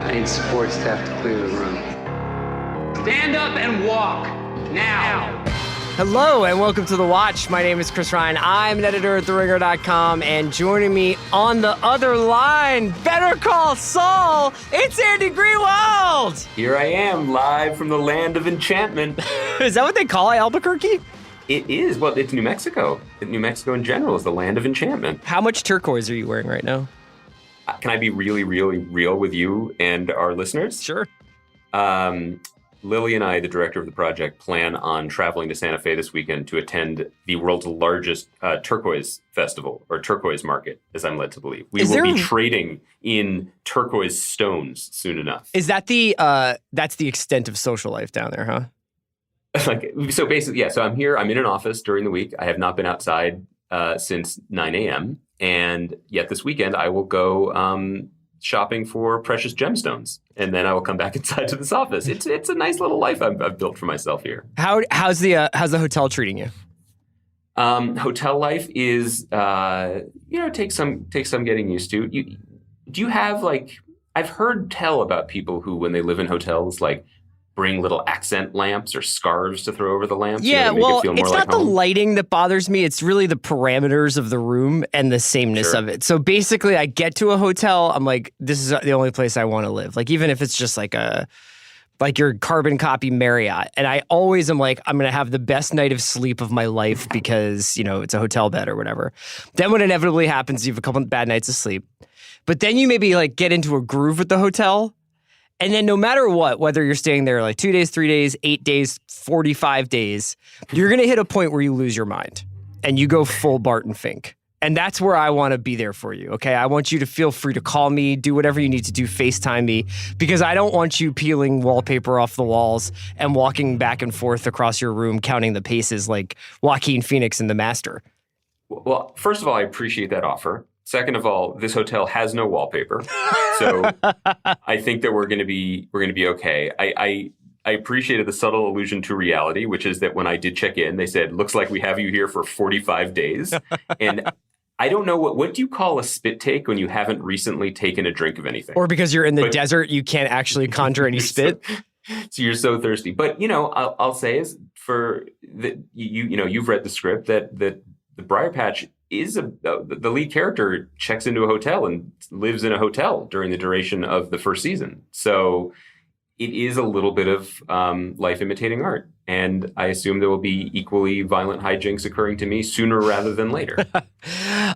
I need support staff to clear the room. Stand up and walk, now. Hello and welcome to The Watch. My name is Chris Ryan. I'm an editor at TheRinger.com, and joining me on the other line, Better Call Saul, it's Andy Greenwald! Here I am, live from the land of enchantment. Is that what they call Albuquerque? It is. Well, it's New Mexico. New Mexico in general is the land of enchantment. How much turquoise are you wearing right now? Can I be really, really real with you and our listeners? Sure. Lily and I, the director of the project, plan on traveling to Santa Fe this weekend to attend the world's largest turquoise festival, or turquoise market, as I'm led to believe. We will be trading in turquoise stones soon enough. Is that that's the extent of social life down there, huh? So basically, yeah. So I'm here. I'm in an office during the week. I have not been outside since 9 a.m. And yet this weekend I will go shopping for precious gemstones, and then I will come back inside to this office. It's a nice little life I've built for myself here. How's the hotel treating you? Hotel life is takes some getting used to. Do you have I've heard tell about people who, when they live in hotels, bring little accent lamps or scarves to throw over the lamps? Yeah, well, it's not the home? lighting that bothers me. It's really the parameters of the room and the sameness of it. So basically, I get to a hotel, I'm like, this is the only place I want to live. Even if it's just like your carbon copy Marriott. And I always am like, I'm going to have the best night of sleep of my life because, it's a hotel bed or whatever. Then what inevitably happens, you have a couple of bad nights of sleep. But then you maybe get into a groove with the hotel. And then no matter what, whether you're staying there 2 days, 3 days, 8 days, 45 days, you're going to hit a point where you lose your mind and you go full Barton Fink. And that's where I want to be there for you, okay? I want you to feel free to call me, do whatever you need to do, FaceTime me, because I don't want you peeling wallpaper off the walls and walking back and forth across your room counting the paces like Joaquin Phoenix in The Master. Well, first of all, I appreciate that offer. Second of all, this hotel has no wallpaper, so I think that we're going to be okay. I appreciated the subtle allusion to reality, which is that when I did check in, they said, "Looks like we have you here for 45 days." And I don't know what do you call a spit take when you haven't recently taken a drink of anything, or because you're in the desert, you can't actually conjure any spit. So you're so thirsty. But I'll say is for that you've read the script that the Briar Patch is the lead character checks into a hotel and lives in a hotel during the duration of the first season. So it is a little bit of life imitating art. And I assume there will be equally violent hijinks occurring to me sooner rather than later.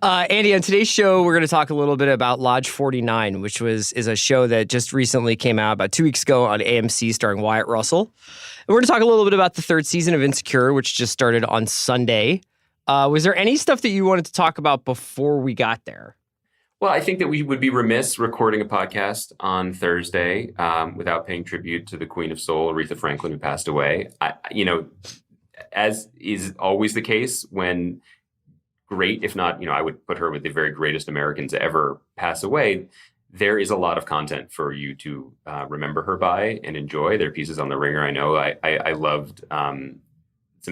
Andy, on today's show, we're going to talk a little bit about Lodge 49, which is a show that just recently came out about 2 weeks ago on AMC starring Wyatt Russell. And we're going to talk a little bit about the third season of Insecure, which just started on Sunday. Was there any stuff that you wanted to talk about before we got there? Well, I think that we would be remiss recording a podcast on Thursday without paying tribute to the Queen of Soul, Aretha Franklin, who passed away. As is always the case when great, if not, I would put her with the very greatest Americans ever pass away, there is a lot of content for you to remember her by and enjoy. There are pieces on The Ringer. I know I loved some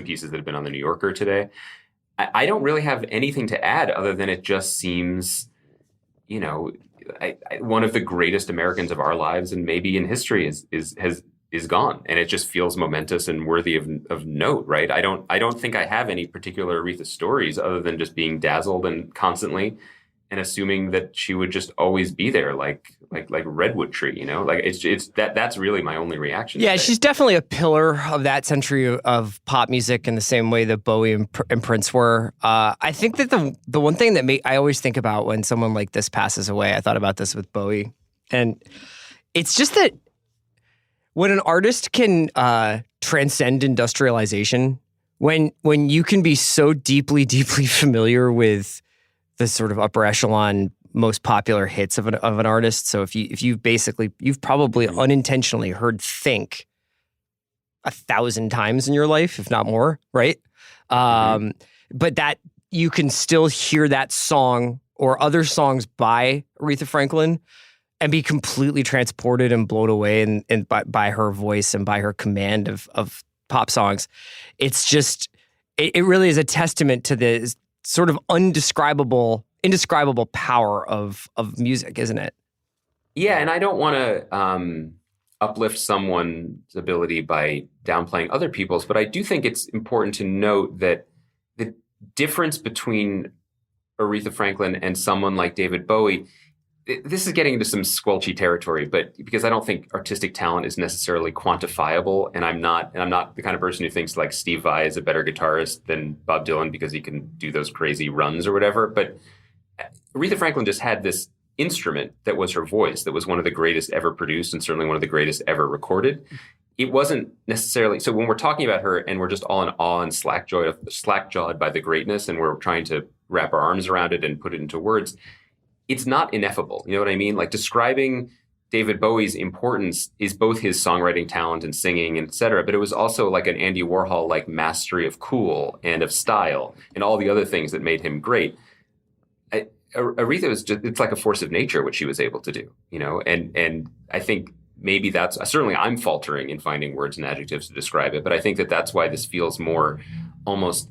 pieces that have been on The New Yorker today. I don't really have anything to add other than it just seems, one of the greatest Americans of our lives and maybe in history is gone, and it just feels momentous and worthy of note, right? I don't think I have any particular Aretha stories other than just being dazzled and constantly and assuming that she would just always be there, like redwood tree, it's that's really my only reaction. Yeah, she's definitely a pillar of that century of pop music in the same way that Bowie and Prince were. I think that the one thing that I always think about when someone like this passes away, I thought about this with Bowie, and it's just that when an artist can transcend industrialization, when you can be so deeply, deeply familiar with the sort of upper echelon, most popular hits of an artist. So if you've probably unintentionally heard "Think" 1,000 times in your life, if not more, right? But that you can still hear that song or other songs by Aretha Franklin and be completely transported and blown away and by her voice and by her command of pop songs. It's just, it really is a testament to the sort of indescribable power of music, isn't it? Yeah, and I don't want to uplift someone's ability by downplaying other people's, but I do think it's important to note that the difference between Aretha Franklin and someone like David Bowie, this is getting into some squelchy territory, but because I don't think artistic talent is necessarily quantifiable, and I'm not the kind of person who thinks like Steve Vai is a better guitarist than Bob Dylan because he can do those crazy runs or whatever. But Aretha Franklin just had this instrument that was her voice, that was one of the greatest ever produced and certainly one of the greatest ever recorded. It wasn't necessarily, so when we're talking about her and we're just all in awe and slack-jawed by the greatness and we're trying to wrap our arms around it and put it into words, it's not ineffable. You know what I mean? Like describing David Bowie's importance is both his songwriting talent and singing, et cetera, but it was also like an Andy Warhol like mastery of cool and of style and all the other things that made him great. Aretha was just, it's like a force of nature what she was able to do, you know, and I think maybe that's, certainly I'm faltering in finding words and adjectives to describe it, but I think that that's why this feels more almost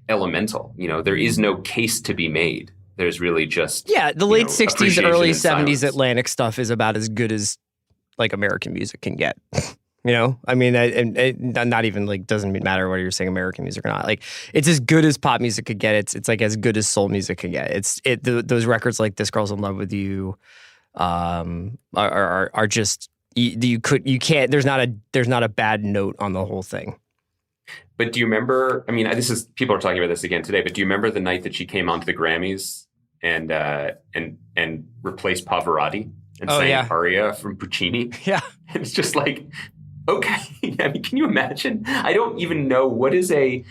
elemental. You know, there is no case to be made. There's really just, the late 60s, early 70s silence. Atlantic stuff is about as good as like American music can get. You know, I mean, not even like doesn't matter whether you're saying American music or not. Like, it's as good as pop music could get. It's like as good as soul music could get. Those records like "This Girl's in Love with You," are just you can't. There's not a bad note on the whole thing. But do you remember? I mean, people are talking about this again today. But do you remember the night that she came onto the Grammys and replaced Pavarotti and sang Aria from Puccini? Yeah, and it's just like. Okay. I mean, can you imagine? I don't even know what is a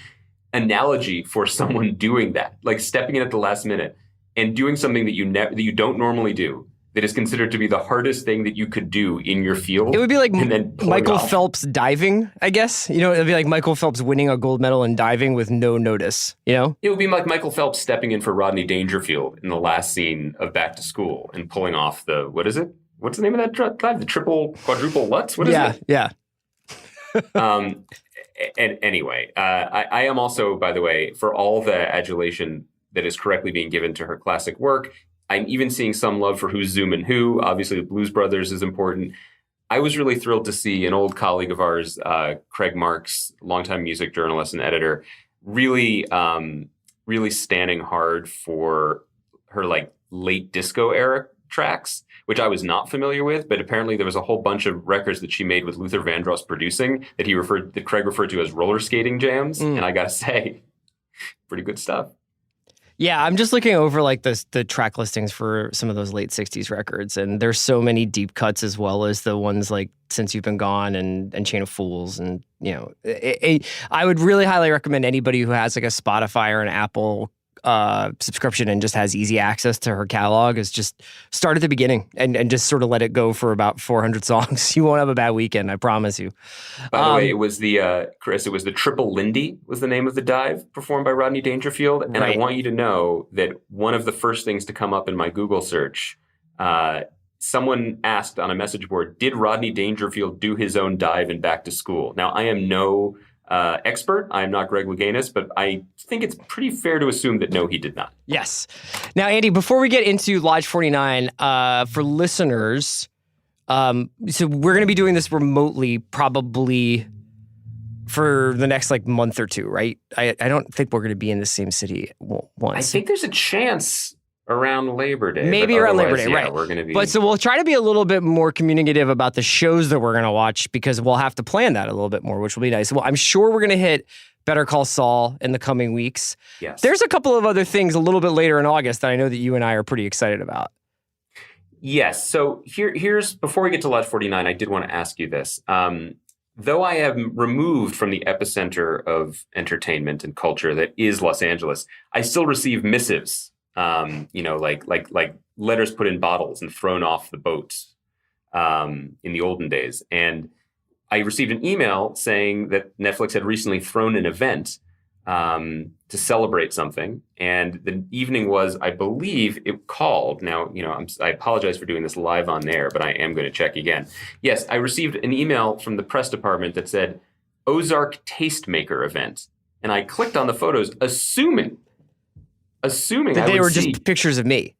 analogy for someone doing that, like stepping in at the last minute and doing something that you don't normally do, that is considered to be the hardest thing that you could do in your field. It would be like Michael off. Phelps diving, I guess. You know, it'd be like Michael Phelps winning a gold medal in diving with no notice, you know? It would be like Michael Phelps stepping in for Rodney Dangerfield in the last scene of Back to School and pulling off what is it? What's the name of that dive? The triple, quadruple Lutz? What is it? Yeah. And anyway, I am also, by the way, for all the adulation that is correctly being given to her classic work, I'm even seeing some love for Who's Zooming Who. Obviously, the Blues Brothers is important. I was really thrilled to see an old colleague of ours, Craig Marks, longtime music journalist and editor, really standing hard for her like late disco era tracks, which I was not familiar with, but apparently there was a whole bunch of records that she made with Luther Vandross producing that Craig referred to as roller skating jams. And I gotta say, pretty good stuff. Yeah, I'm just looking over like the track listings for some of those late 60s records, and there's so many deep cuts as well as the ones like Since You've Been Gone and Chain of Fools. And, you know, I would really highly recommend anybody who has like a Spotify or an Apple subscription and just has easy access to her catalog is just start at the beginning and just sort of let it go for about 400 songs. You won't have a bad weekend, I promise you. By the way, it was Chris, it was the Triple Lindy was the name of the dive performed by Rodney Dangerfield. And Right. I want you to know that one of the first things to come up in my Google search, someone asked on a message board, did Rodney Dangerfield do his own dive in Back to School? Now, I am no expert. I am not Greg Louganis, but I think it's pretty fair to assume that no, he did not. Yes. Now, Andy, before we get into Lodge 49, for listeners, so we're going to be doing this remotely probably for the next like month or two, right? I don't think we're going to be in the same city once. I think there's a chance around Labor Day. Maybe around Labor Day, yeah, right. We're going to be. But so we'll try to be a little bit more communicative about the shows that we're going to watch because we'll have to plan that a little bit more, which will be nice. Well, I'm sure we're going to hit Better Call Saul in the coming weeks. Yes. There's a couple of other things a little bit later in August that I know that you and I are pretty excited about. Yes. So here's, before we get to Lodge 49, I did want to ask you this. Though I am removed from the epicenter of entertainment and culture that is Los Angeles, I still receive missives. Like letters put in bottles and thrown off the boats in the olden days. And I received an email saying that Netflix had recently thrown an event to celebrate something. And the evening was, I believe, it called. Now, I apologize for doing this live on air, but I am going to check again. Yes, I received an email from the press department that said Ozark Tastemaker event. And I clicked on the photos, assuming that they were just pictures of me.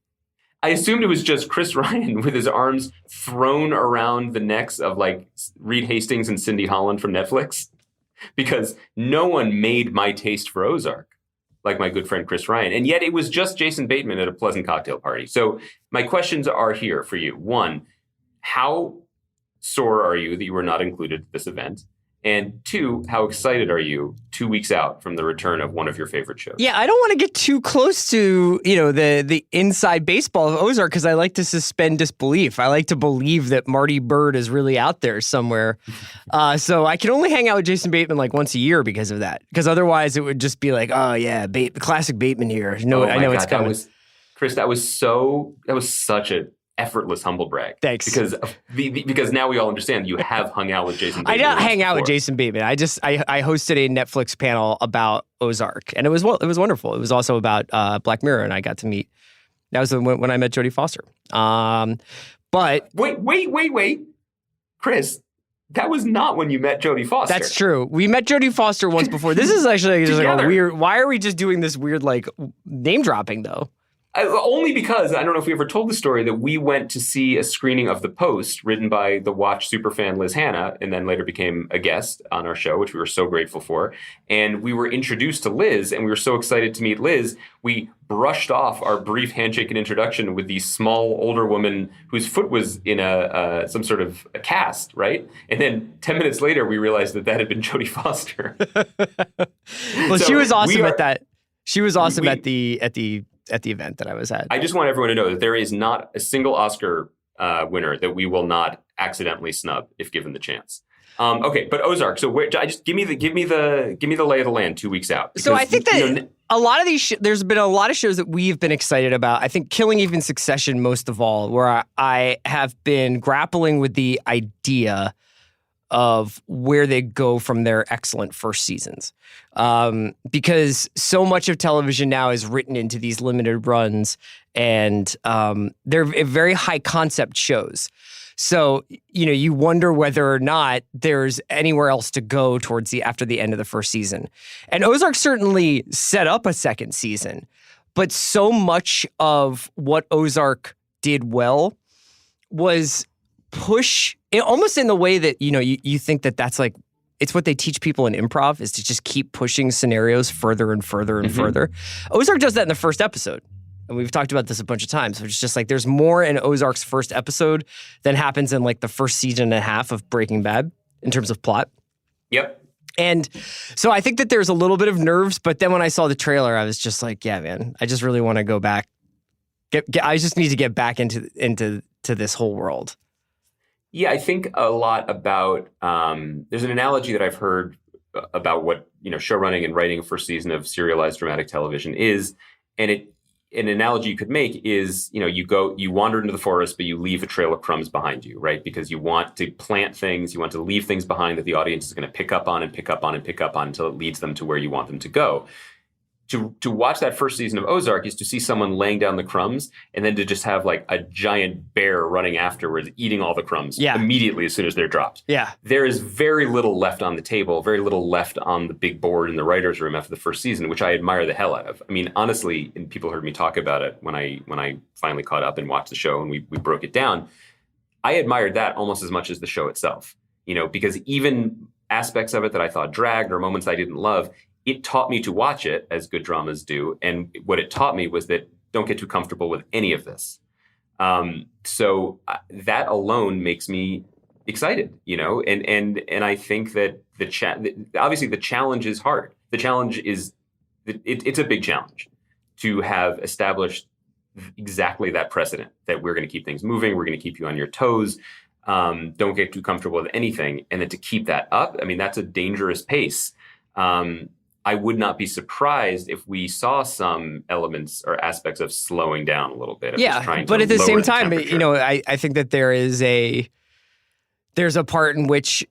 I assumed it was just Chris Ryan with his arms thrown around the necks of like Reed Hastings and Cindy Holland from Netflix, because no one made my taste for Ozark like my good friend Chris Ryan. And yet it was just Jason Bateman at a pleasant cocktail party. So my questions are here for you. One, how sore are you that you were not included at this event? And two, how excited are you 2 weeks out from the return of one of your favorite shows? Yeah, I don't want to get too close to, the inside baseball of Ozark, because I like to suspend disbelief. I like to believe that Marty Byrde is really out there somewhere. So I can only hang out with Jason Bateman like once a year because of that. Because otherwise it would just be like, oh yeah, the classic Bateman here. No, I know it's coming. Chris, that was such a effortless humble brag. Thanks. Because now we all understand you have hung out with Jason Bateman. I don't hang out with Jason Bateman. I hosted a Netflix panel about Ozark, and it was wonderful. It was also about Black Mirror, and I got to meet. That was when I met Jodie Foster. But wait, Chris. That was not when you met Jodie Foster. That's true. We met Jodie Foster once before. This is actually just like a weird. Why are we just doing this weird like name dropping though? Only because, I don't know if we ever told the story, that we went to see a screening of The Post written by the Watch superfan Liz Hanna, and then later became a guest on our show, which we were so grateful for. And we were introduced to Liz, and we were so excited to meet Liz, we brushed off our brief handshake and introduction with the small older woman whose foot was in some sort of a cast, right? And then 10 minutes later, we realized that had been Jodie Foster. Well, so she was awesome at that. She was awesome at the event that I was at. I just want everyone to know that there is not a single Oscar winner that we will not accidentally snub if given the chance. Okay, but Ozark. So give me the lay of the land 2 weeks out. Because, so I think that a lot of these there's been a lot of shows that we've been excited about. I think Killing Eve and Succession most of all, where I have been grappling with the idea of where they go from their excellent first seasons. Because so much of television now is written into these limited runs, and they're very high concept shows. So, you wonder whether or not there's anywhere else to go after the end of the first season. And Ozark certainly set up a second season, but so much of what Ozark did well was push almost in the way that, you think that's like, it's what they teach people in improv, is to just keep pushing scenarios further and further and further. Ozark does that in the first episode. And we've talked about this a bunch of times. It's just like there's more in Ozark's first episode than happens in like the first season and a half of Breaking Bad in terms of plot. Yep. And so I think that there's a little bit of nerves, but then when I saw the trailer, I was just like, yeah, man, I just really want to go back. I just need to get back into this whole world. Yeah, I think a lot about, there's an analogy that I've heard about what, show running and writing a first season of serialized dramatic television is, and an analogy you could make is, you wander into the forest, but you leave a trail of crumbs behind you, right? Because you want to plant things, you want to leave things behind that the audience is going to pick up on and pick up on and pick up on until it leads them to where you want them to go. To watch that first season of Ozark is to see someone laying down the crumbs and then to just have like a giant bear running afterwards, eating all the crumbs immediately as soon as they're dropped. Yeah. There is very little left on the table, very little left on the big board in the writer's room after the first season, which I admire the hell out of. I mean, honestly, and people heard me talk about it when I finally caught up and watched the show and we broke it down. I admired that almost as much as the show itself, because even aspects of it that I thought dragged or moments I didn't love, it taught me to watch it, as good dramas do. And what it taught me was that don't get too comfortable with any of this. So that alone makes me excited, and I think that obviously the challenge is hard. The challenge is, it's a big challenge to have established exactly that precedent, that we're going to keep things moving. We're going to keep you on your toes. Don't get too comfortable with anything. And then to keep that up, I mean, that's a dangerous pace. I would not be surprised if we saw some elements or aspects of slowing down a little bit. Yeah, but at the same time, I think that there's a part in which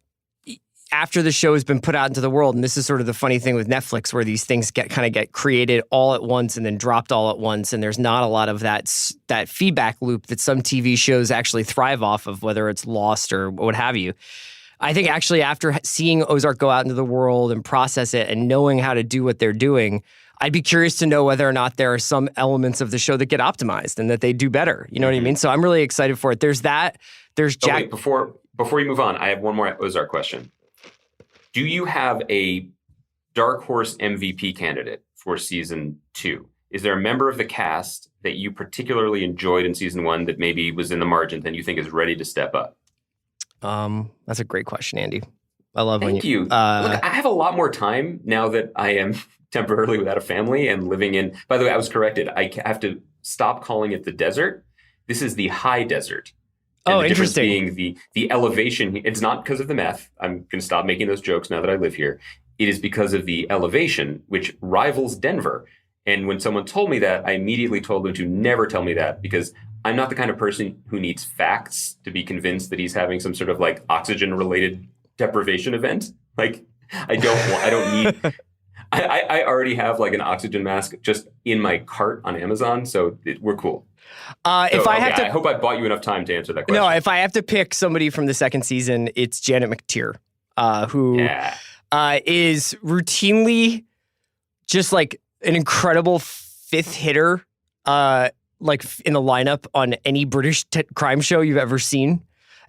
after the show has been put out into the world, and this is sort of the funny thing with Netflix, where these things get created all at once and then dropped all at once, and there's not a lot of that feedback loop that some TV shows actually thrive off of, whether it's Lost or what have you. I think actually after seeing Ozark go out into the world and process it and knowing how to do what they're doing, I'd be curious to know whether or not there are some elements of the show that get optimized and that they do better. You know what I mean? So I'm really excited for it. There's that. There's Jack. Wait, before you move on, I have one more Ozark question. Do you have a dark horse MVP candidate for season 2? Is there a member of the cast that you particularly enjoyed in season 1 that maybe was in the margins and you think is ready to step up? That's a great question, Andy. I love Thank you. Look, I have a lot more time now that I am temporarily without a family and living in. By the way, I was corrected. I have to stop calling it the desert. This is the high desert. And the difference being the elevation. It's not because of the meth. I'm going to stop making those jokes now that I live here. It is because of the elevation, which rivals Denver. And when someone told me that, I immediately told them to never tell me that, because I'm not the kind of person who needs facts to be convinced that he's having some sort of like oxygen related deprivation event. Like I don't need, I already have like an oxygen mask just in my cart on Amazon. So we're cool. I hope I bought you enough time to answer that question. No, if I have to pick somebody from the second season, it's Janet McTeer, who is routinely just like an incredible fifth hitter, like in the lineup on any British crime show you've ever seen.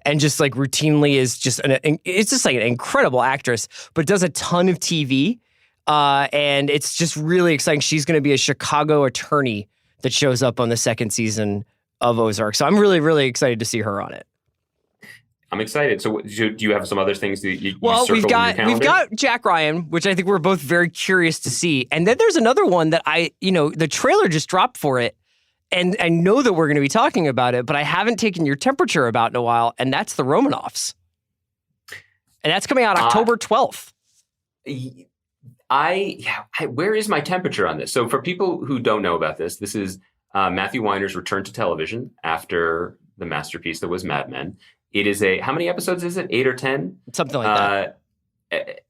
And just like routinely is just it's just like an incredible actress, but does a ton of TV. And it's just really exciting. She's going to be a Chicago attorney that shows up on the second season of Ozark. So I'm really, really excited to see her on it. I'm excited. So do you have some other things that you we've got Jack Ryan, which I think we're both very curious to see. And then there's another one that the trailer just dropped for it. And I know that we're going to be talking about it, but I haven't taken your temperature about in a while. And that's the Romanovs. And that's coming out October 12th. Where is my temperature on this? So for people who don't know about this, this is Matthew Weiner's return to television after the masterpiece that was Mad Men. It is how many episodes is it? 8 or 10? Something like that.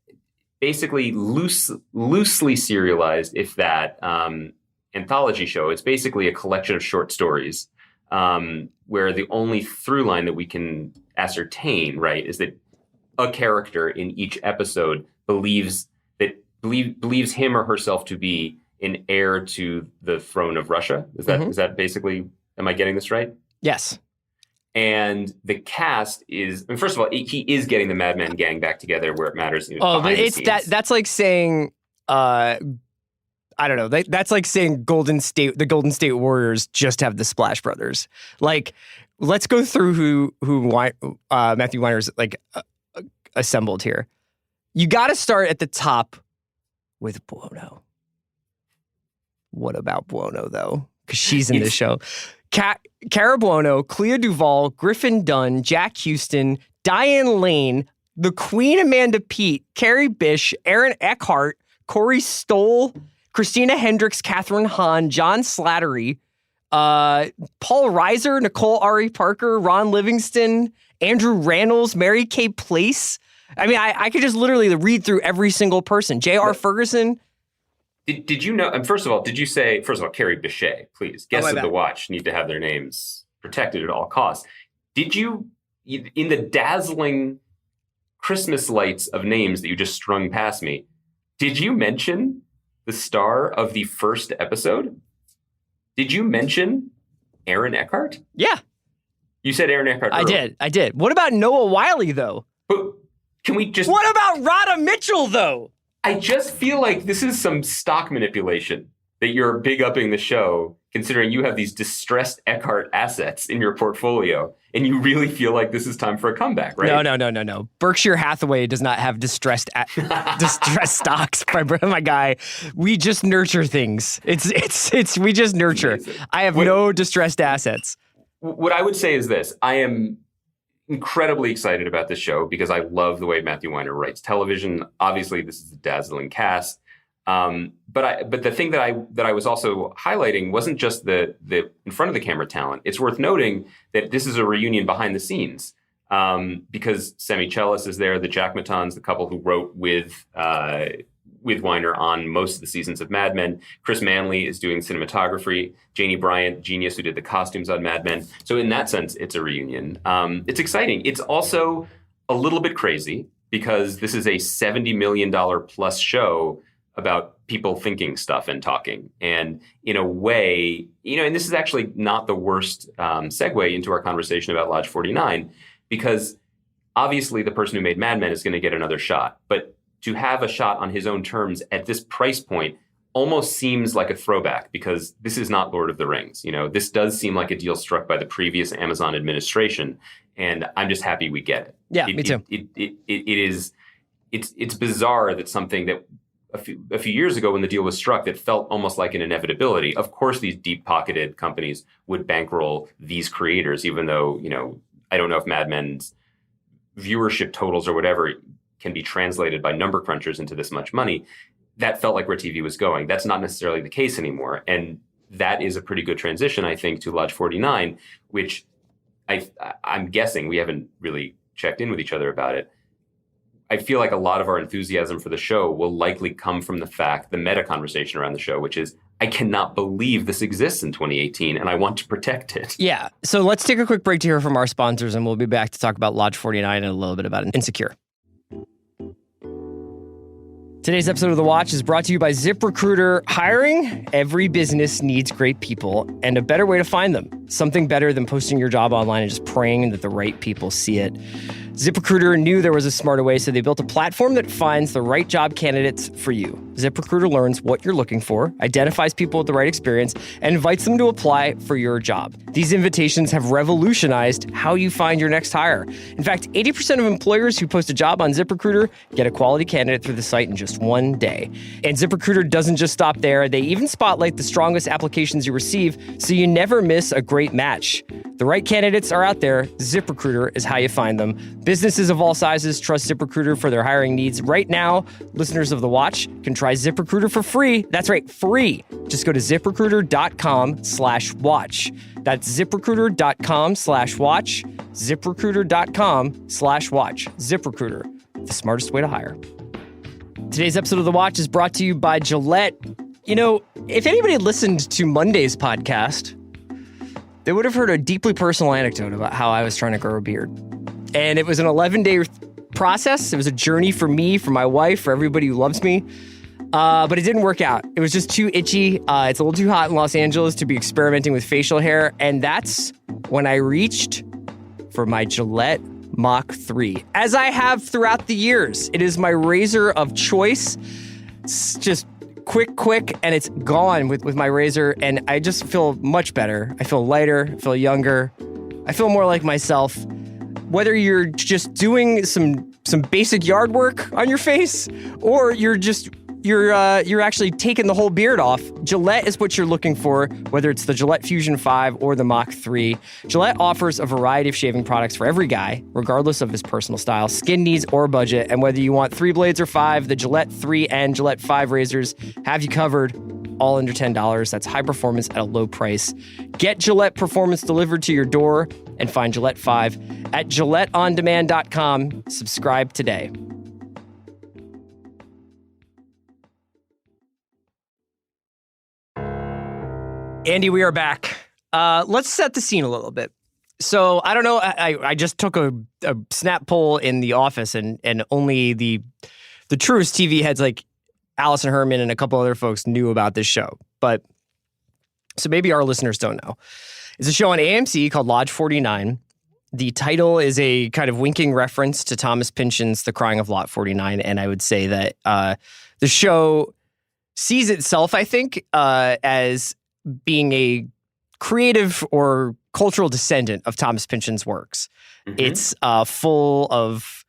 Basically loosely serialized, if that, anthology show. It's basically a collection of short stories where the only through line that we can ascertain, right, is that a character in each episode believes him or herself to be an heir to the throne of Russia. Is that basically, am I getting this right? Yes. And the cast is, first of all, he is getting the Mad Men gang back together where it matters. But that's like saying, I don't know. That's like saying the Golden State Warriors just have the Splash Brothers. Like, let's go through who Matthew Weiner's like assembled here. You got to start at the top with Buono. What about Buono though? Because she's in this show. Cara Buono, Clea Duvall, Griffin Dunn, Jack Houston, Diane Lane, the Queen Amanda Peet, Carrie Bish, Aaron Eckhart, Corey Stoll, Christina Hendricks, Catherine Hahn, John Slattery, Paul Reiser, Nicole Ari Parker, Ron Livingston, Andrew Rannells, Mary Kay Place. I mean, I could just literally read through every single person. J.R. Ferguson. Did you know, and first of all, Carrie Bichet, please. Guests of the Watch need to have their names protected at all costs. Did you, in the dazzling Christmas lights of names that you just strung past me, did you mention the star of the first episode? Did you mention Aaron Eckhart? Yeah. You said Aaron Eckhart earlier. I did. What about Noah Wiley, though? But can we just... What about Radha Mitchell, though? I just feel like this is some stock manipulation that you're big-upping the show, considering you have these distressed Eckhart assets in your portfolio, and you really feel like this is time for a comeback, right? No. Berkshire Hathaway does not have distressed stocks, my guy. We just nurture things. We just nurture. Amazing. I have no distressed assets. What I would say is this. I am incredibly excited about this show because I love the way Matthew Weiner writes television. Obviously, this is a dazzling cast. But the thing that I was also highlighting wasn't just the in front of the camera talent. It's worth noting that this is a reunion behind the scenes because Semi Chellis is there, the Jack Matons, the couple who wrote with Weiner on most of the seasons of Mad Men. Chris Manley is doing cinematography. Janie Bryant, genius, who did the costumes on Mad Men. So in that sense, it's a reunion. It's exciting. It's also a little bit crazy because this is a $70 million plus show about people thinking stuff and talking. And in a way, and this is actually not the worst segue into our conversation about Lodge 49, because obviously the person who made Mad Men is going to get another shot. But to have a shot on his own terms at this price point almost seems like a throwback, because this is not Lord of the Rings. This does seem like a deal struck by the previous Amazon administration, and I'm just happy we get it. Yeah, me too. It's bizarre that something that a few years ago when the deal was struck that felt almost like an inevitability. Of course, these deep-pocketed companies would bankroll these creators, even though, I don't know if Mad Men's viewership totals or whatever can be translated by number crunchers into this much money. That felt like where TV was going. That's not necessarily the case anymore. And that is a pretty good transition, I think, to Lodge 49, which I'm guessing, we haven't really checked in with each other about it. I feel like a lot of our enthusiasm for the show will likely come from the meta conversation around the show, which is, I cannot believe this exists in 2018 and I want to protect it. Yeah. So let's take a quick break to hear from our sponsors, and we'll be back to talk about Lodge 49 and a little bit about Insecure. Today's episode of The Watch is brought to you by ZipRecruiter. Hiring? Every business needs great people, and a better way to find them. Something better than posting your job online and just praying that the right people see it. ZipRecruiter knew there was a smarter way, so they built a platform that finds the right job candidates for you. ZipRecruiter learns what you're looking for, identifies people with the right experience, and invites them to apply for your job. These invitations have revolutionized how you find your next hire. In fact, 80% of employers who post a job on ZipRecruiter get a quality candidate through the site in just one day. And ZipRecruiter doesn't just stop there. They even spotlight the strongest applications you receive, so you never miss a great match. The right candidates are out there. ZipRecruiter is how you find them. Businesses of all sizes trust ZipRecruiter for their hiring needs. Right now, listeners of The Watch can try ZipRecruiter for free. That's right, free. Just go to ZipRecruiter.com/watch. That's ZipRecruiter.com/watch. ZipRecruiter.com/watch. ZipRecruiter, the smartest way to hire. Today's episode of The Watch is brought to you by Gillette. If anybody had listened to Monday's podcast, they would have heard a deeply personal anecdote about how I was trying to grow a beard. And it was an 11-day process. It was a journey for me, for my wife, for everybody who loves me. But it didn't work out. It was just too itchy. It's a little too hot in Los Angeles to be experimenting with facial hair. And that's when I reached for my Gillette Mach 3, as I have throughout the years. It is my razor of choice. It's just quick, and it's gone with my razor. And I just feel much better. I feel lighter, I feel younger. I feel more like myself. Whether you're just doing some basic yard work on your face, or you're actually taking the whole beard off, Gillette is what you're looking for, whether it's the Gillette Fusion 5 or the Mach 3. Gillette offers a variety of shaving products for every guy, regardless of his personal style, skin needs, or budget. And whether you want 3 blades or 5, the Gillette 3 and Gillette 5 razors have you covered, all under $10. That's high performance at a low price. Get Gillette Performance delivered to your door and find Gillette 5 at GilletteOnDemand.com. Subscribe today. Andy, we are back. Let's set the scene a little bit. So I don't know. I just took a snap poll in the office, and only the truest TV heads like Allison Herman and a couple other folks knew about this show. But so maybe our listeners don't know. It's a show on AMC called Lodge 49. The title is a kind of winking reference to Thomas Pynchon's The Crying of Lot 49. And I would say that the show sees itself, I think, as being a creative or cultural descendant of Thomas Pynchon's works. Mm-hmm. It's full of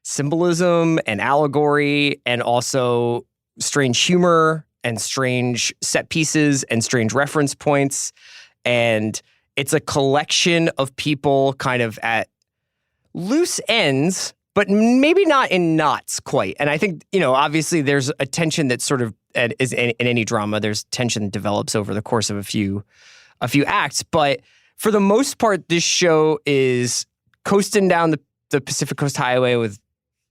symbolism and allegory, and also strange humor and strange set pieces and strange reference points. And it's a collection of people kind of at loose ends, but maybe not in knots quite. And I think, obviously there's a tension that sort of is in any drama. There's tension that develops over the course of a few acts. But for the most part, this show is coasting down the Pacific Coast Highway with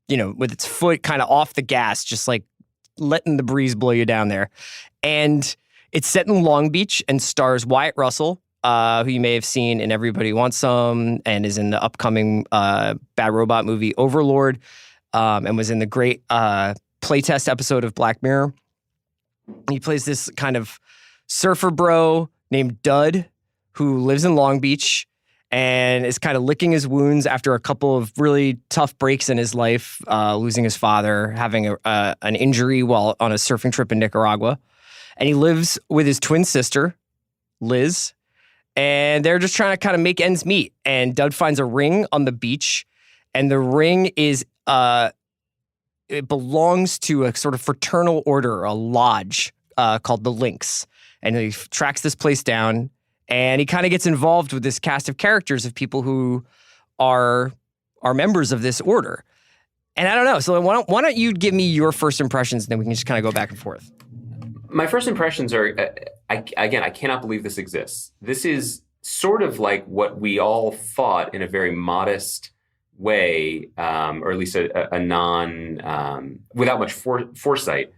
its foot kind of off the gas, just like letting the breeze blow you down there. And it's set in Long Beach and stars Wyatt Russell, who you may have seen in Everybody Wants Some, and is in the upcoming Bad Robot movie Overlord, and was in the great playtest episode of Black Mirror. He plays this kind of surfer bro named Dud who lives in Long Beach and is kind of licking his wounds after a couple of really tough breaks in his life, losing his father, having an injury while on a surfing trip in Nicaragua. And he lives with his twin sister, Liz, and they're just trying to kind of make ends meet. And Dud finds a ring on the beach, and the ring is it belongs to a sort of fraternal order, a lodge called the Lynx. And he tracks this place down, and he kind of gets involved with this cast of characters of people who are members of this order. And I don't know. So why don't you give me your first impressions, and then we can just kind of go back and forth. My first impressions are, I cannot believe this exists. This is sort of like what we all thought in a very modest way, or at least a non, without much foresight,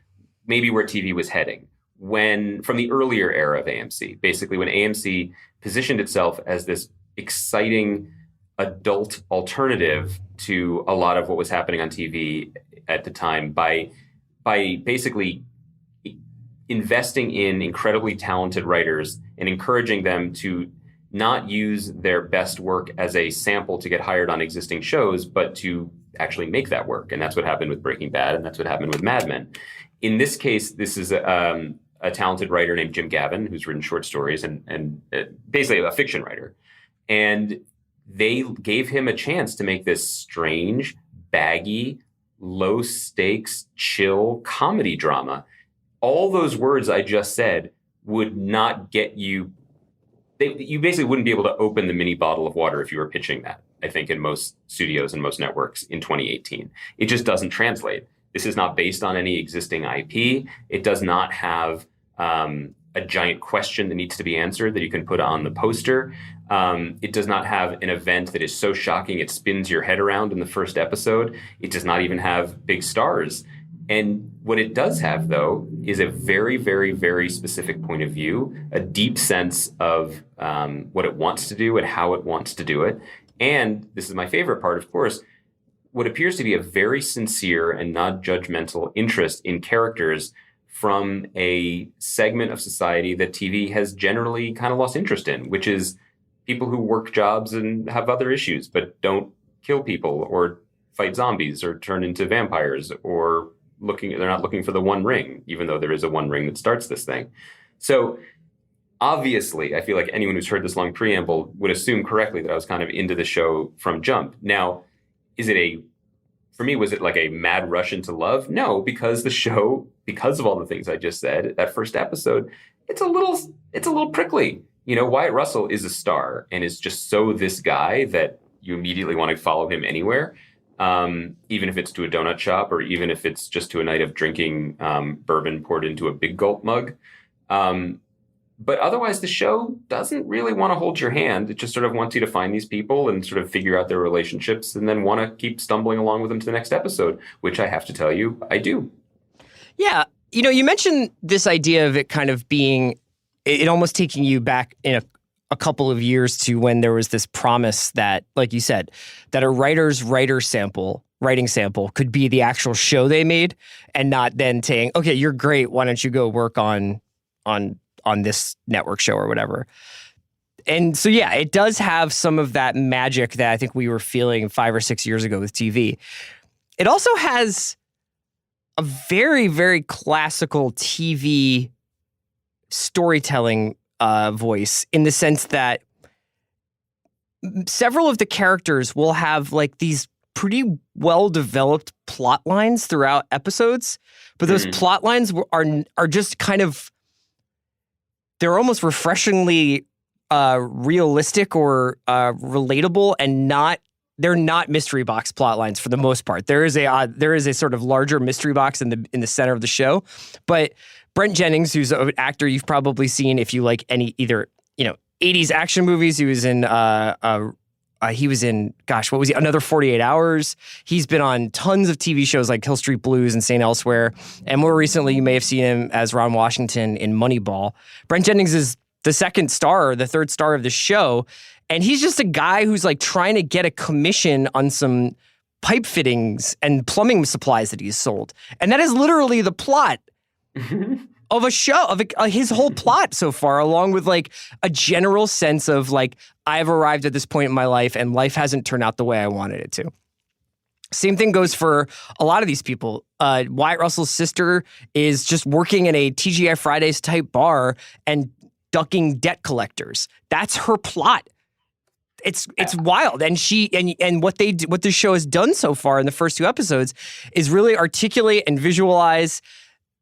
maybe where TV was heading. From the earlier era of AMC, basically when AMC positioned itself as this exciting adult alternative to a lot of what was happening on TV at the time by basically investing in incredibly talented writers and encouraging them to not use their best work as a sample to get hired on existing shows, but to actually make that work. And that's what happened with Breaking Bad, and that's what happened with Mad Men. In this case, this is a talented writer named Jim Gavin, who's written short stories and basically a fiction writer. And they gave him a chance to make this strange, baggy, low stakes, chill comedy drama. All those words I just said would not get you. You basically wouldn't be able to open the mini bottle of water if you were pitching that, I think, in most studios and most networks in 2018. It just doesn't translate. This is not based on any existing IP. It does not have a giant question that needs to be answered that you can put on the poster. It does not have an event that is so shocking it spins your head around in the first episode. It does not even have big stars. And what it does have, though, is a very, very, very specific point of view, a deep sense of what it wants to do and how it wants to do it. And this is my favorite part, of course, what appears to be a very sincere and non-judgmental interest in characters from a segment of society that TV has generally kind of lost interest in, which is people who work jobs and have other issues, but don't kill people or fight zombies or turn into vampires or they're not looking for the one ring, even though there is a one ring that starts this thing. So obviously, I feel like anyone who's heard this long preamble would assume correctly that I was kind of into the show from jump. Now, for me, was it like a mad rush into love? No, because the show, because of all the things I just said, that first episode, it's a little prickly. You know, Wyatt Russell is a star and is just so this guy that you immediately want to follow him anywhere. Even if it's to a donut shop or even if it's just to a night of drinking bourbon poured into a big gulp mug. But otherwise, the show doesn't really want to hold your hand. It just sort of wants you to find these people and sort of figure out their relationships and then want to keep stumbling along with them to the next episode, which I have to tell you, I do. Yeah. You know, you mentioned this idea of it kind of being, it almost taking you back in a couple of years to when there was this promise that, like you said, that a writer's writing sample could be the actual show they made and not then saying, okay, you're great. Why don't you go work on this network show or whatever. And so, yeah, it does have some of that magic that I think we were feeling 5 or 6 years ago with TV. It also has a very, very classical TV storytelling voice in the sense that several of the characters will have like these pretty well-developed plot lines throughout episodes, but those plot lines are just kind of, they're almost refreshingly realistic or relatable, and they're not mystery box plot lines for the most part. There is a sort of larger mystery box in the center of the show, but Brent Jennings, who's an actor you've probably seen if you like any either 80s action movies. He was in gosh, what was he? Another 48 Hours. He's been on tons of TV shows like Hill Street Blues and St. Elsewhere. And more recently, you may have seen him as Ron Washington in Moneyball. Brent Jennings is the second star or the third star of the show. And he's just a guy who's like trying to get a commission on some pipe fittings and plumbing supplies that he's sold. And that is literally the plot. of a show, of his whole plot so far, along with like a general sense of like, I've arrived at this point in my life and life hasn't turned out the way I wanted it to. Same thing goes for a lot of these people. Wyatt Russell's sister is just working in a TGI Fridays type bar and ducking debt collectors. That's her plot. It's wild, and what the show has done so far in the first 2 episodes is really articulate and visualize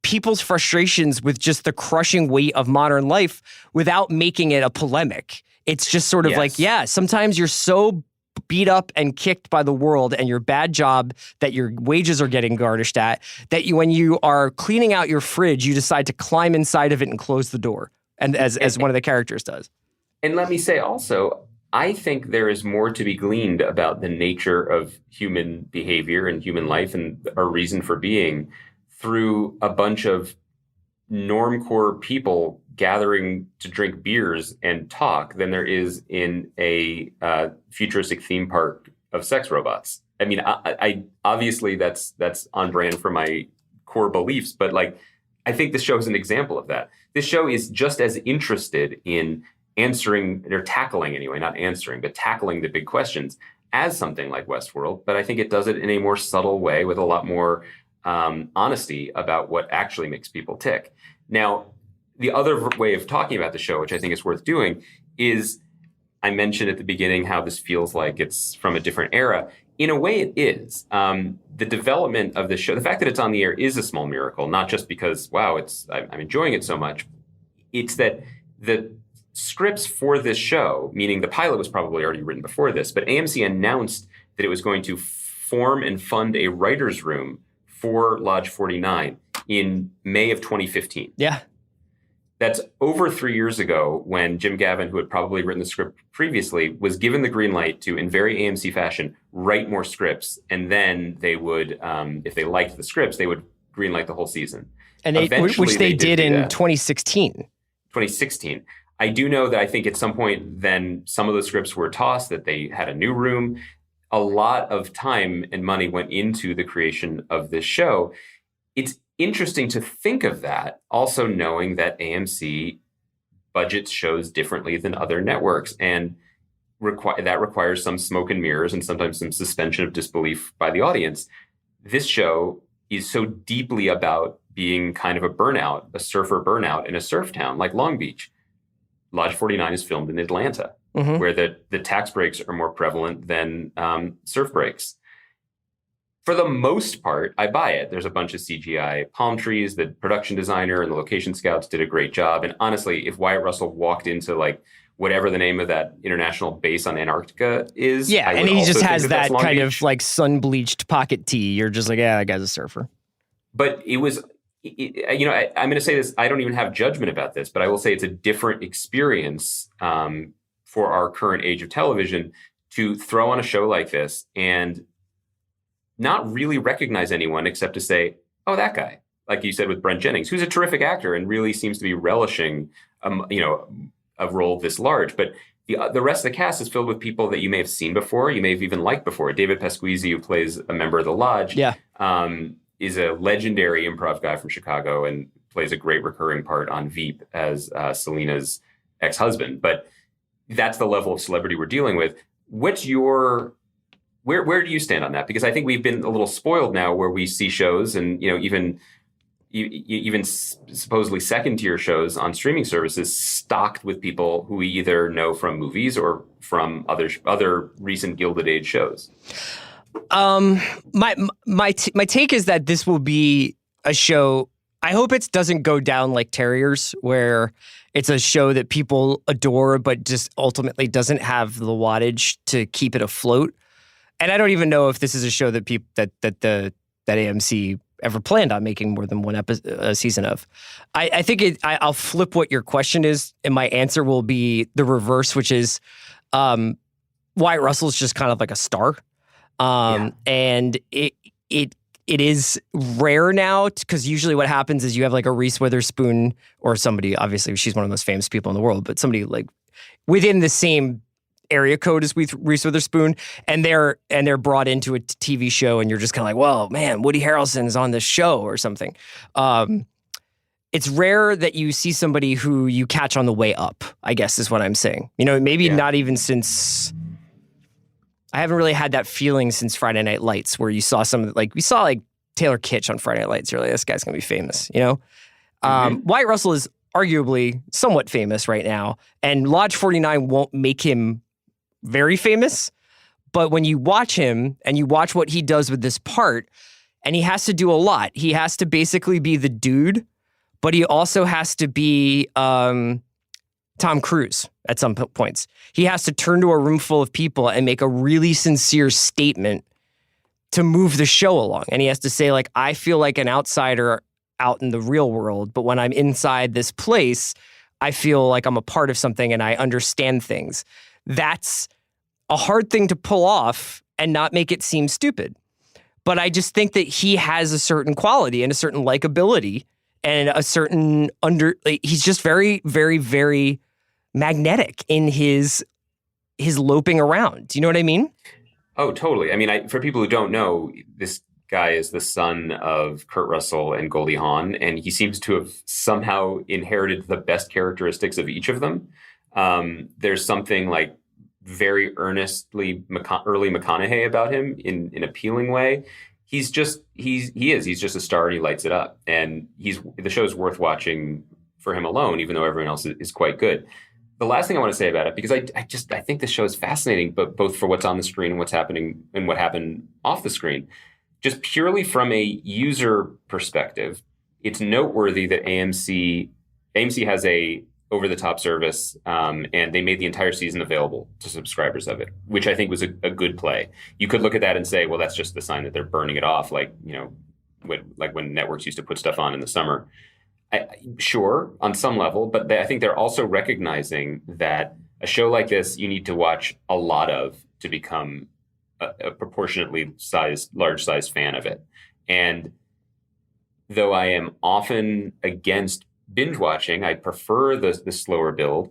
people's frustrations with just the crushing weight of modern life without making it a polemic. It's just sort of like, yeah, sometimes you're so beat up and kicked by the world and your bad job that your wages are getting garnished at, that when you are cleaning out your fridge, you decide to climb inside of it and close the door, and as one of the characters does. And let me say also, I think there is more to be gleaned about the nature of human behavior and human life and our reason for being through a bunch of normcore people gathering to drink beers and talk than there is in a futuristic theme park of sex robots. I mean, I obviously that's on brand for my core beliefs, but like, I think this show is an example of that. This show is just as interested in answering, or tackling anyway, not answering, but tackling the big questions as something like Westworld. But I think it does it in a more subtle way with a lot more honesty about what actually makes people tick. Now, the other way of talking about the show, which I think is worth doing, is I mentioned at the beginning how this feels like it's from a different era. In a way, it is. The development of the show, the fact that it's on the air is a small miracle, not just because, wow, I'm enjoying it so much. It's that the scripts for this show, meaning the pilot was probably already written before this, but AMC announced that it was going to form and fund a writer's room for Lodge 49 in May of 2015. Yeah. That's over 3 years ago when Jim Gavin, who had probably written the script previously, was given the green light to, in very AMC fashion, write more scripts. And then they would, if they liked the scripts, they would green light the whole season. And which they did in 2016. 2016. I do know that I think at some point then some of the scripts were tossed, that they had a new room. A lot of time and money went into the creation of this show. It's interesting to think of that, also knowing that AMC budgets shows differently than other networks, and that requires some smoke and mirrors and sometimes some suspension of disbelief by the audience. This show is so deeply about being kind of a surfer burnout in a surf town like Long Beach. Lodge 49 is filmed in Atlanta, where the tax breaks are more prevalent than surf breaks. For the most part, I buy it. There's a bunch of CGI palm trees. The production designer and the location scouts did a great job. And honestly, if Wyatt Russell walked into like whatever the name of that international base on Antarctica is, and he just has that kind of like sun-bleached pocket tee, you're just like, yeah, that guy's a surfer. But it was... I'm going to say this, I don't even have judgment about this, but I will say it's a different experience for our current age of television to throw on a show like this and not really recognize anyone except to say, oh, that guy, like you said with Brent Jennings, who's a terrific actor and really seems to be relishing, a role this large. But the rest of the cast is filled with people that you may have seen before, you may have even liked before. David Pasquizzi, who plays a member of the Lodge. Yeah. Is a legendary improv guy from Chicago and plays a great recurring part on Veep as Selena's ex-husband. But that's the level of celebrity we're dealing with. What's your... Where do you stand on that? Because I think we've been a little spoiled now where we see shows and, even supposedly second-tier shows on streaming services stocked with people who we either know from movies or from other recent Gilded Age shows. My take is that this will be a show. I hope it doesn't go down like Terriers, where it's a show that people adore, but just ultimately doesn't have the wattage to keep it afloat. And I don't even know if this is a show that that AMC ever planned on making more than one season of. I think I'll flip what your question is, and my answer will be the reverse, which is Wyatt Russell's just kind of like a star. And it is rare now because usually what happens is you have like a Reese Witherspoon or somebody, obviously she's one of the most famous people in the world, but somebody like within the same area code as Reese Witherspoon, and they're brought into a TV show, and you're just kind of like, well, man, Woody Harrelson is on this show or something. it's rare that you see somebody who you catch on the way up, I guess is what I'm saying. You know, maybe not even since, I haven't really had that feeling since Friday Night Lights, where you saw we saw like Taylor Kitsch on Friday Night Lights. You're like, this guy's going to be famous, you know? Wyatt Russell is arguably somewhat famous right now, and Lodge 49 won't make him very famous. But when you watch him and you watch what he does with this part, and he has to do a lot. He has to basically be the dude, but he also has to be Tom Cruise at some points. He has to turn to a room full of people and make a really sincere statement to move the show along. And he has to say, like, I feel like an outsider out in the real world, but when I'm inside this place, I feel like I'm a part of something and I understand things. That's a hard thing to pull off and not make it seem stupid. But I just think that he has a certain quality and a certain likability and a certain he's just very, very, very magnetic in his loping around. Do you know what I mean? Oh, totally. I mean, for people who don't know, this guy is the son of Kurt Russell and Goldie Hawn, and he seems to have somehow inherited the best characteristics of each of them. There's something like very earnestly early McConaughey about him in an appealing way. He's just a star and he lights it up. And the show's worth watching for him alone, even though everyone else is quite good. The last thing I want to say about it, because I think this show is fascinating, but both for what's on the screen and what's happening and what happened off the screen, just purely from a user perspective, it's noteworthy that AMC has a over-the-top service, and they made the entire season available to subscribers of it, which I think was a good play. You could look at that and say, well, that's just the sign that they're burning it off, like, you know, when networks used to put stuff on in the summer. Sure, on some level, but I think they're also recognizing that a show like this, you need to watch a lot of to become a proportionately large-sized fan of it. And though I am often against binge watching, I prefer the slower build.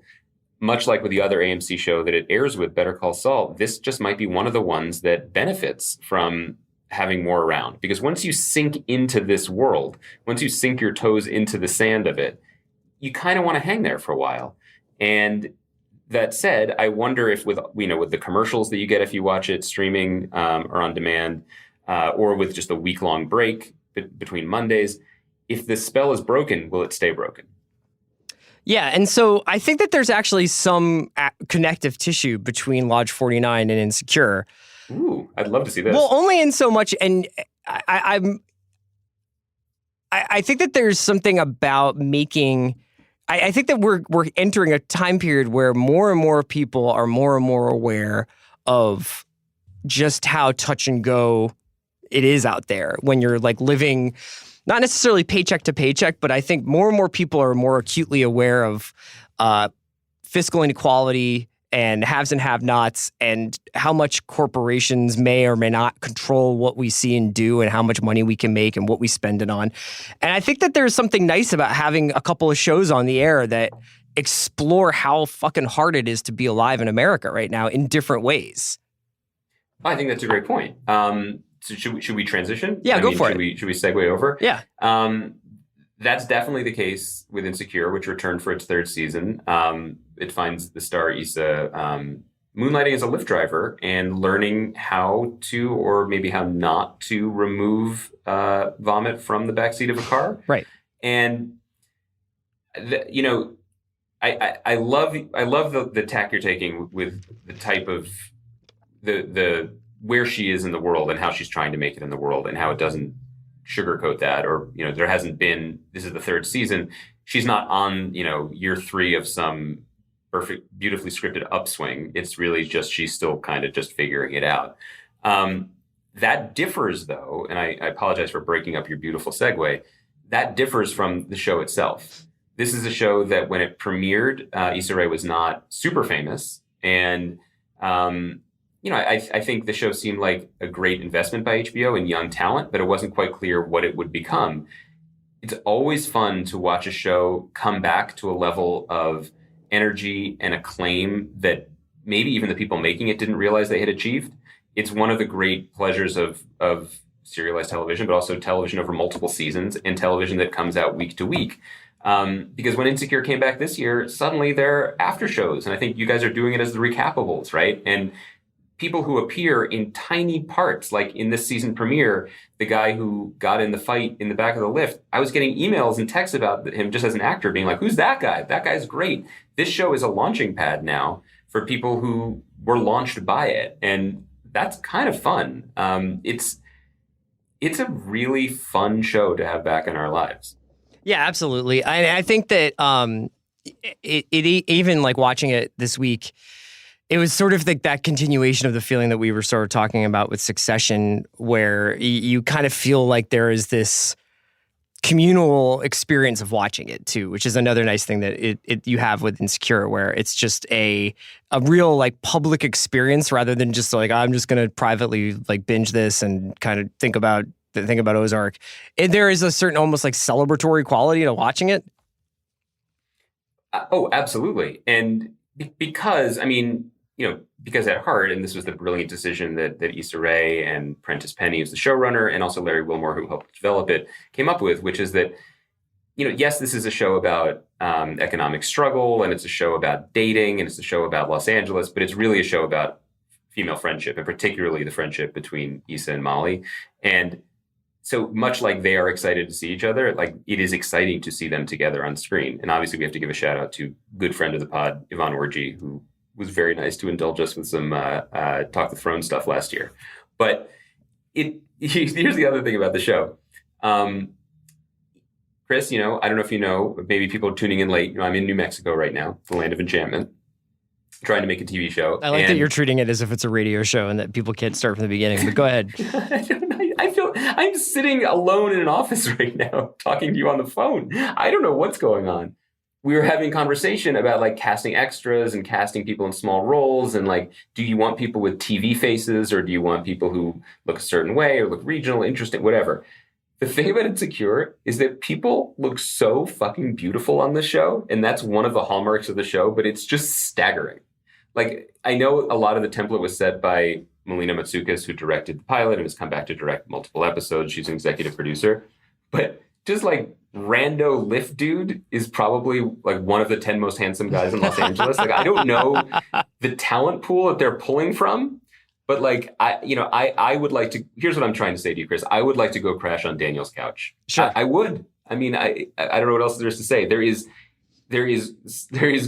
Much like with the other AMC show that it airs with, Better Call Saul, this just might be one of the ones that benefits from having more around. Because once you sink into this world, once you sink your toes into the sand of it, you kind of want to hang there for a while. And that said, I wonder if with the commercials that you get if you watch it streaming or on demand, or with just a week-long break between Mondays, if the spell is broken, will it stay broken? Yeah, and so I think that there's actually some connective tissue between Lodge 49 and Insecure. Ooh, I'd love to see this. Well, only in so much, and I think that there's something about making. I think that we're entering a time period where more and more people are more and more aware of just how touch and go it is out there when you're like living. Not necessarily paycheck to paycheck, but I think more and more people are more acutely aware of fiscal inequality and haves and have-nots and how much corporations may or may not control what we see and do and how much money we can make and what we spend it on. And I think that there's something nice about having a couple of shows on the air that explore how fucking hard it is to be alive in America right now in different ways. I think that's a great point. So should we transition? Yeah, go for it. Should we segue over? Yeah. That's definitely the case with Insecure, which returned for its third season. It finds the star Issa moonlighting as a Lyft driver and learning how to, or maybe how not to, remove vomit from the backseat of a car. Right. And I love the tack you're taking with the type of the where she is in the world and how she's trying to make it in the world and how it doesn't sugarcoat that, or, you know, there hasn't been, this is the third season. She's not on, year 3 of some perfect, beautifully scripted upswing. It's really just, she's still kind of just figuring it out. That differs though, and I apologize for breaking up your beautiful segue. That differs from the show itself. This is a show that when it premiered, Issa Rae was not super famous. And, I think the show seemed like a great investment by HBO in young talent, but it wasn't quite clear what it would become. It's always fun to watch a show come back to a level of energy and acclaim that maybe even the people making it didn't realize they had achieved. It's one of the great pleasures of serialized television, but also television over multiple seasons and television that comes out week to week. Because when Insecure came back this year, suddenly they're after shows. And I think you guys are doing it as the recapables, right? And people who appear in tiny parts, like in this season premiere, the guy who got in the fight in the back of the lift, I was getting emails and texts about him just as an actor being like, who's that guy? That guy's great. This show is a launching pad now for people who were launched by it. And that's kind of fun. It's a really fun show to have back in our lives. Yeah, absolutely. I think that it even like watching it this week, it was sort of like that continuation of the feeling that we were sort of talking about with Succession, where you kind of feel like there is this communal experience of watching it too, which is another nice thing that it you have with Insecure, where it's just a real like public experience rather than just like, I'm just going to privately like binge this and kind of think about Ozark. And there is a certain almost like celebratory quality to watching it. Oh, absolutely. And because, I mean, because at heart, and this was the brilliant decision that Issa Rae and Prentice Penny, who's the showrunner, and also Larry Wilmore, who helped develop it, came up with, which is that, yes, this is a show about economic struggle, and it's a show about dating, and it's a show about Los Angeles, but it's really a show about female friendship, and particularly the friendship between Issa and Molly. And so much like they are excited to see each other, like it is exciting to see them together on screen. And obviously we have to give a shout out to good friend of the pod, Yvonne Orji, who was very nice to indulge us with some Talk the Throne stuff last year. But here's the other thing about the show. Chris, I don't know if you know, maybe people are tuning in late. I'm in New Mexico right now, the land of enchantment, trying to make a TV show. I like that you're treating it as if it's a radio show and that people can't start from the beginning, but go ahead. I feel I'm sitting alone in an office right now talking to you on the phone. I don't know what's going on. We were having a conversation about like casting extras and casting people in small roles. And like, do you want people with TV faces or do you want people who look a certain way or look regional, interesting, whatever? The thing about Insecure is that people look so fucking beautiful on the show. And that's one of the hallmarks of the show, but it's just staggering. Like, I know a lot of the template was set by Melina Matsoukas, who directed the pilot and has come back to direct multiple episodes. She's an executive producer. But just like rando Lyft dude is probably like one of the 10 most handsome guys in Los Angeles. Like, I don't know the talent pool that they're pulling from, but like, I would like to, here's what I'm trying to say to you, Chris. I would like to go crash on Daniel's couch. Sure. I would. I mean, I don't know what else there is to say. There is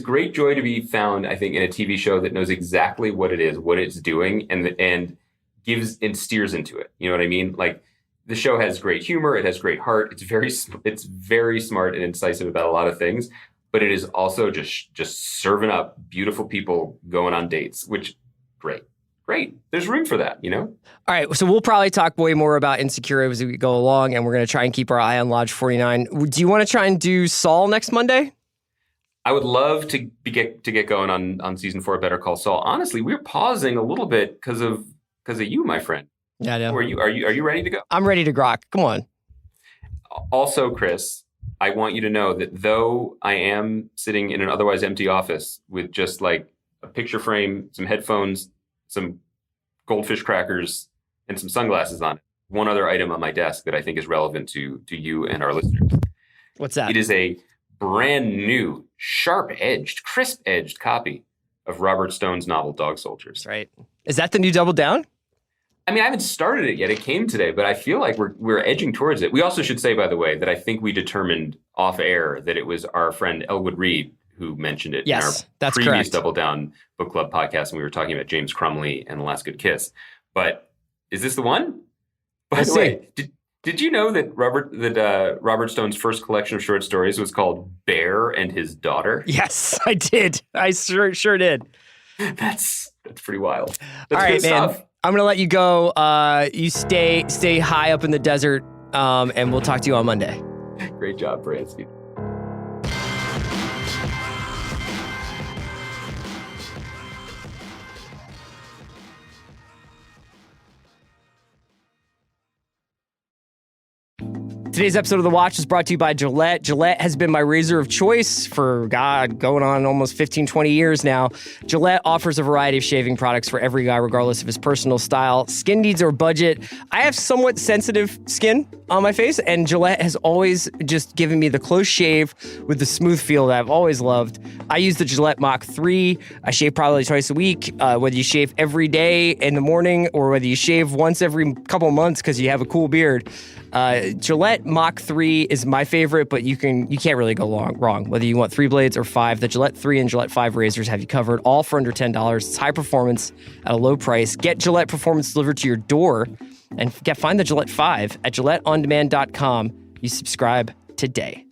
great joy to be found, I think, in a TV show that knows exactly what it is, what it's doing, and gives and steers into it. You know what I mean? Like, the show has great humor, it has great heart, it's very smart and incisive about a lot of things, but it is also just serving up beautiful people going on dates, which great. There's room for that, All right, so we'll probably talk way more about Insecure as we go along, and we're going to try and keep our eye on Lodge 49. Do you want to try and do Saul next Monday? I would love to get going on season 4 of Better Call Saul. Honestly, we're pausing a little bit because of you, my friend. Yeah, I know. Are you ready to go? I'm ready to grok. Come on. Also, Chris, I want you to know that though I am sitting in an otherwise empty office with just like a picture frame, some headphones, some goldfish crackers, and some sunglasses on it, one other item on my desk that I think is relevant to you and our listeners. What's that? It is a brand new, sharp-edged, crisp-edged copy of Robert Stone's novel Dog Soldiers. That's right. Is that the new Double Down? I mean, I haven't started it yet. It came today, but I feel like we're edging towards it. We also should say, by the way, that I think we determined off air that it was our friend Elwood Reed who mentioned it in our that's previous correct. Double Down Book Club podcast, and we were talking about James Crumley and The Last Good Kiss. But is this the one? By the way, did you know that Robert Stone's first collection of short stories was called Bear and His Daughter? Yes, I did. I sure did. That's pretty wild. That's all right, good man. stuff. I'm gonna let you go. You stay high up in the desert, and we'll talk to you on Monday. Great job, Bransky. Today's episode of The Watch is brought to you by Gillette. Gillette has been my razor of choice for, going on almost 15, 20 years now. Gillette offers a variety of shaving products for every guy, regardless of his personal style, skin needs, or budget. I have somewhat sensitive skin on my face, and Gillette has always just given me the close shave with the smooth feel that I've always loved. I use the Gillette Mach 3. I shave probably twice a week, whether you shave every day in the morning or whether you shave once every couple months because you have a cool beard. Gillette Mach 3 is my favorite, but you can't really go wrong. Whether you want 3 blades or 5, the Gillette 3 and Gillette 5 razors have you covered, all for under $10. It's high performance at a low price. Get Gillette Performance delivered to your door and find the Gillette 5 at GilletteOnDemand.com. You subscribe today.